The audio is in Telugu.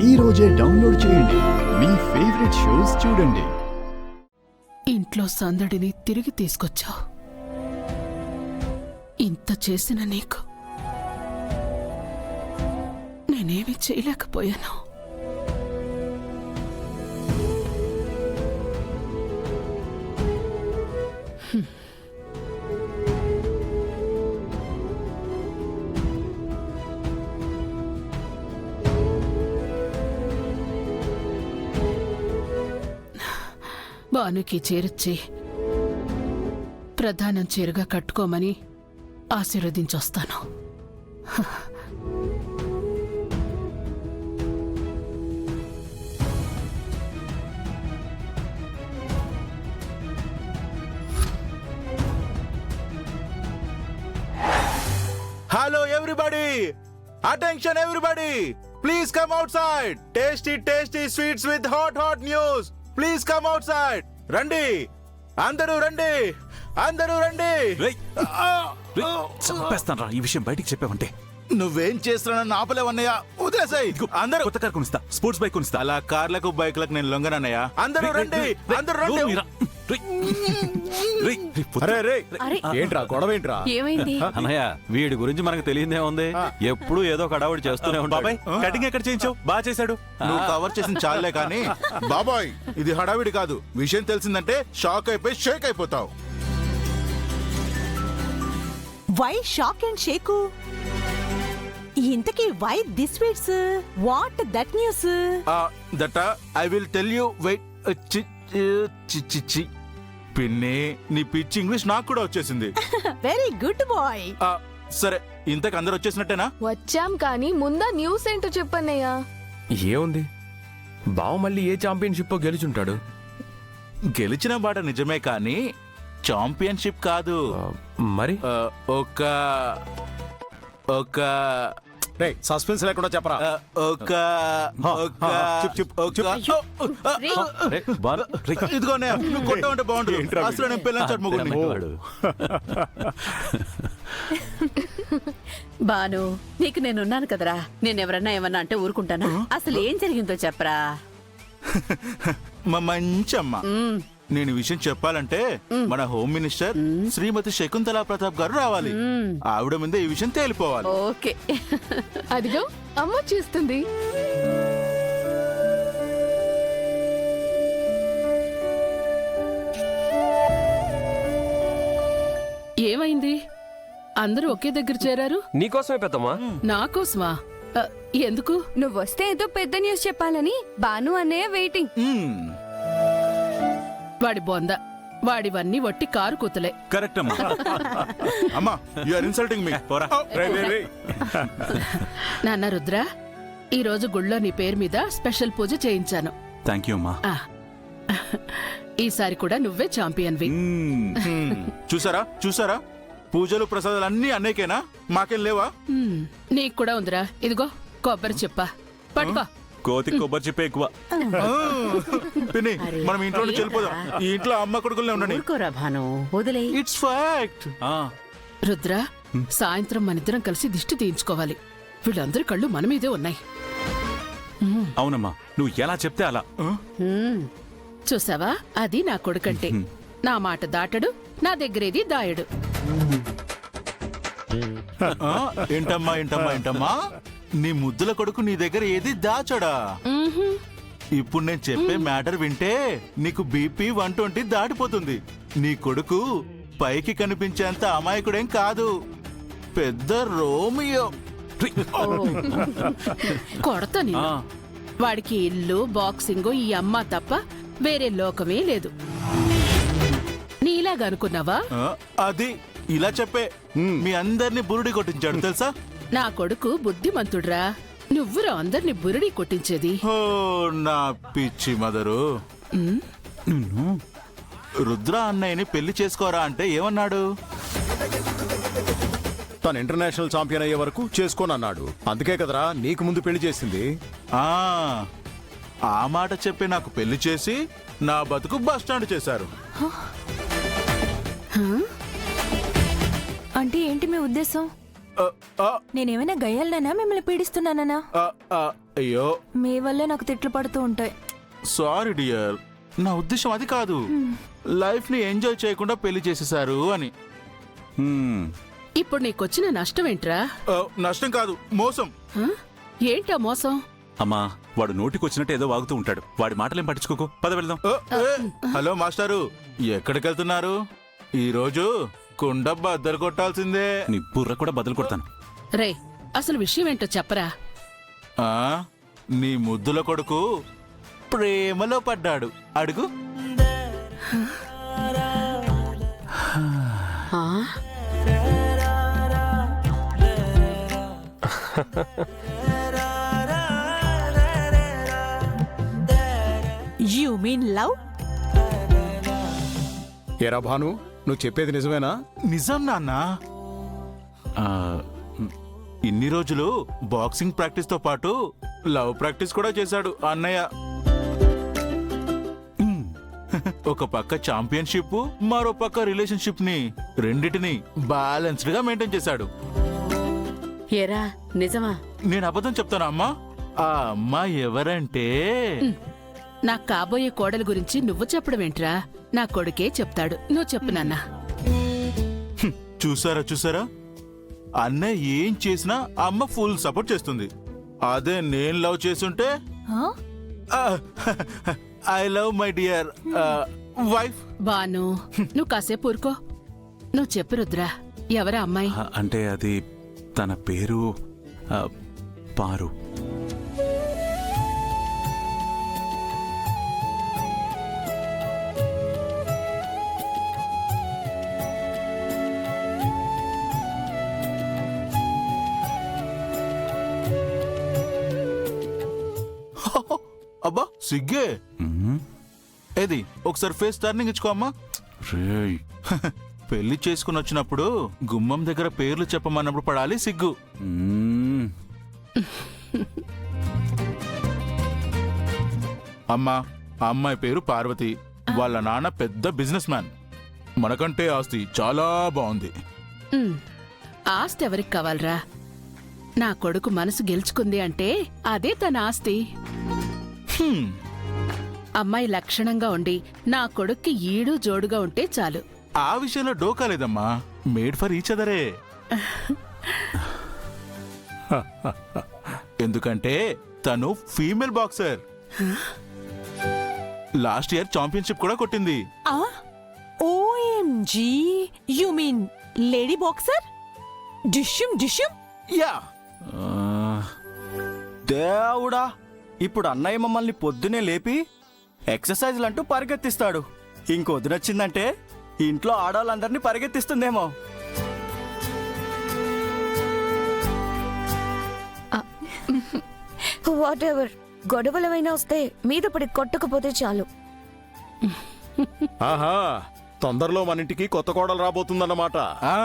ఈ రోజే డౌన్లోడ్ చేయండి. మీ ఫేవరెట్ షోస్ చూడండి. ఇంట్లో సందడిని తిరిగి తీసుకొచ్చావు. ఇంత చేసిన నీకు నేనేమి చేయలేకపోయాను. భానుకి చేరొచ్చి ప్రధానం చీరగా కట్టుకోమని ఆశీర్వదించొస్తాను. Hello everybody! Attention everybody! Please come outside! Tasty sweets with hot news! Please come outside! రండి అందరూ రండి చంపేస్తాను రా ఈ విషయం బయటికి చెప్పావంటే. నువ్వేం చేస్తున్నానని ఆపలేవన్నయ్య. వదిలేసాయి. అందరూ కొత్త కార్ కొనిస్తా, స్పోర్ట్స్ బైక్ కొనిస్తా. అలా కార్లకు బైక్లకు నేను లొంగనన్నయ్య. అందరూ రండి. ఏంట్రా గొడవ ఏంట్రా? ఏమైంది అన్నయ్య, వీడి గురించి మనకు తెలియదే ఉంది. ఎప్పుడు ఏదో కడావుడి చేస్తూనే ఉంటాడు. బాబాయ్ కటింగ్ ఎక్కడ చేయించావు? బాగా చేశాడు. నువ్వు కవర్ చేసిన చాలే కానీ బాబాయ్ ఇది హడావిడి కాదు. విషయం తెలిసిందంటే షాక్ అయిపోయి షేక్ అయిపోతావు. Why shock and shake? ఇంతకీ why this sweets? What that news? That I will tell you. Wait. పిన్ని, నీ పిచ్చి ఇంగ్లీష్ నాకు కూడా వచ్చేసింది. Very good boy. సరే, ఇంతకు అందరు వచ్చేసినట్టేనా? వచ్చాం కానీ ముందా న్యూస్ ఏంటో చెప్పన్నయ్యా. ఏముంది, బావ మళ్ళీ ఏ ఛాంపియన్షిప్ గెలుచుంటాడు. గెలిచిన బాట నిజమే కానీ ఛాంపియన్షిప్ కాదు. మరి ఒక ఒక సస్పెన్స్ లేకుండా చెప్పరా. ఒక ఇదిగోనే నువ్వు కొట్టమంటే బాగుంటుంది. అసలు నేను పిల్లలు చర్మగుండి. బాను, నీకు నేనున్నాను కదరా. నేనెవరన్నా ఏమన్నా అంటే ఊరుకుంటానా? అసలు ఏం జరిగిందో చెప్పరా. మా మంచమ్మ, నేను ఈ విషయం చెప్పాలంటే మన హోమ్ మినిస్టర్ శ్రీమతి శకుంతలా ప్రతాప్ గారు రావాలి. ఆవిడ మీద ఈ విషయం తేలిపోవాలి. ఓకే. అదిగో అమ్మ చూస్తుంది. ఏమైంది? అందరూ ఒకే దగ్గర చేరారు. నీకోసమే పెద్దమ్మా. నాకోసమా? ఎందుకు? నువ్వొస్తే ఏదో పెద్ద న్యూస్ చెప్పాలని బాను అన్నయ్య వెయిటింగ్. వాడి బొంద, వాడివన్నీ వట్టి కారు కూతలే. కరెక్ట్ అమ్మా. అమ్మా, యు ఆర్ ఇన్సల్టింగ్ మీ. నాన్న రుద్ర, ఈ రోజు గుళ్ళో నీ పేరు మీద స్పెషల్ పూజ చేయించాను. థ్యాంక్ యూ అమ్మా. ఈసారి కూడా నువ్వే ఛాంపియన్వి. చూసారా పూజలు ప్రసాదాలు అన్ని అన్నయ్యకేనా? మాకేం లేవా? నీకు కూడా ఉందిరా. ఇదిగో కొబ్బరి చెప్పా, పట్టుకో. కోతి కొబ్బరి చెప్పే ఎక్కువ. పిన్ని, మనం ఇంట్లో నుంచి వెళ్ళిపోదాం. ఈ ఇంట్లో అమ్మ కొడుకులనే ఉండండి. ఊరుకోరా భాను, వదిలే. It's fact. రుద్ర, సాయంత్రం మనిద్దరం కలిసి దిష్టి తీయించుకోవాలి. వీళ్ళందరి కళ్ళు మన మీదే ఉన్నాయి. అవునమ్మా, నువ్వు ఎలా చెప్తే అలా. చూసావా, అది నా కొడుకంటే. నా మాట దాటడు, నా దగ్గరేది దాయడు. ఏంటమ్మా నీ ముద్దుల కొడుకు నీ దగ్గర ఏది దాచడా? ఇప్పుడు నేను చెప్పే మ్యాటర్ వింటే నీకు బీపీ 120 దాటిపోతుంది. నీ కొడుకు పైకి కనిపించేంత అమాయకుడేం కాదు, పెద్ద రోమియో. కొడతా నేను. వాడికి ఇల్లు, బాక్సింగ్, ఈ అమ్మ తప్ప వేరే లోకమే లేదు. నీలాగా అనుకున్నావా? అది ఇలా చెప్పే మీ అందరినీ బురుడి కొట్టించాడు తెలుసా? నా కొడుకు బుద్ధిమంతుడ్రా. నువ్వురా అందరిని బురుడి కొట్టించేది. ఓ నా పిచ్చి మదరు. రుద్ర అన్నయ్యని పెళ్లి చేసుకోరా అంటే ఏమన్నాడు? తను ఇంటర్నేషనల్ ఛాంపియన్ అయ్యే వరకు చేసుకోనన్నాడు. అందుకే కదరా నీకు ముందు పెళ్లి చేసింది. ఆ మాట చెప్పి నాకు పెళ్లి చేసి నా బతుకు బస్ స్టాండ్ చేశారు. అంటే ఏంటి మీ ఉద్దేశం? నేనేమైనా గయ్యాలనా మిమ్మల్ని పీడిస్తున్నానా? అయ్యో మీ వల్లే నాకు తిట్లు పడుతూ ఉంటాయి. సారీ డియర్, నా ఉద్దేశం అది కాదు. లైఫ్ ని ఎంజాయ్ చేయకుండా పెళ్లి చేసేశారు అని. హ్మ్. ఇప్పుడు నీకొచ్చిన నష్టం ఏంట్రా? నష్టం కాదు, మోసం. హ? ఏంటా మోసం? అమ్మా వాడు నోటికొచ్చినట్టు ఏదో వాగుతూ ఉంటాడు. వాడి మాటలేం పట్టించుకోకు, పద వెళ్దాం. హలో మాస్టారు, ఎక్కడికి వెళ్తున్నారు? ఈ రోజు కుండ బద్దలు కొట్టాల్సిందే. నీ బుర్ర కూడా బదులు కొడతాను. రే, అసలు విషయం ఏంటో చెప్పరా? ఆ నీ ముద్దుల కొడుకు ప్రేమలో పడ్డాడు. అడుగు. ఆ? You mean love? ఎరా భాను, నువ్వు చెప్పేది నిజమేనా? నిజం నాన్న. ఆ, ఇన్ని రోజులు బాక్సింగ్ ప్రాక్టీస్ తో పాటు లవ్ ప్రాక్టీస్ కూడా చేశాడు అన్నయ్య. ఒక పక్క ఛాంపియన్షిప్, మరో పక్క రిలేషన్షిప్ ని రెండిటిని బ్యాలెన్స్డ్ గా మెయింటైన్ చేశాడు. ఏరా, నిజమా? నేను అబద్ధం చెప్తాను అమ్మా. ఆ అమ్మాయి ఎవరంటే నా కాబోయే కోడలి గురించి నువ్వు చెప్పడం ఏంట్రా? నా కొడుకే చెప్తాడు. నువ్వు చెప్పు నాన్న. చూసారా చూసారా, అన్నయ్య ఏం చేసినా అమ్మ ఫుల్ సపోర్ట్ చేస్తుంది. అదే నేను లవ్ చేస్తుంటే I love my dear wife. Banu, నువ్వు కాసేపు ఊరుకో. నువ్వు చెప్పు రుద్రా, ఎవరా అమ్మాయి? అంటే అది తన పేరు పారు. అబ్బా సిగ్గే. మ్మ్. ఏది ఒకసారి ఫేస్ టర్నింగ్ ఇచ్చుకో అమ్మా. రేయ్. పెళ్లి చేసుకుని వచ్చినప్పుడు గుమ్మం దగ్గర పేర్లు చెప్పమన్నప్పుడు పడాలి సిగ్గు. మ్మ్. అమ్మా, ఆ అమ్మాయి పేరు పార్వతి. వాళ్ళ నాన్న పెద్ద బిజినెస్ మ్యాన్. మనకంటే ఆస్తి చాలా బాగుంది. ఉమ్, ఆస్తి ఎవరికి కావాలరా? నా కొడుకు మనసు గెలుచుకుంది అంటే అదే తన ఆస్తి. హ్మ్. అమ్మాయి లక్షణంగా ఉండి నా కొడుక్కి ఈడు జోడుగా ఉంటే చాలు. ఆ విషయంలో డోకా లేదమ్మా. మేడ్ ఫర్ ఈచ్ అదరే. ఎందుకంటే తను female boxer. Last year championship కూడా కొట్టింది. OMG, you mean lady boxer? డిష్యూమ్ డిష్యూమ్. యా. దేవుడా, ఇప్పుడు అన్నయ్య మమ్మల్ని పొద్దునే లేపి ఎక్సర్సైజ్లు అంటూ పరిగెత్తిస్తాడు. ఇంకొదినొచ్చిందంటే ఇంట్లో ఆడవాళ్ళందరినీ పరిగెత్తిస్తుందేమో. వాట్ ఎవర్, గొడవలమైనా వస్తే మీద పడి కొట్టకపోతే చాలు. ఆహా, తొందరలో మన ఇంటికి కొత్త కోడలు రాబోతుందన్నమాట. ఆ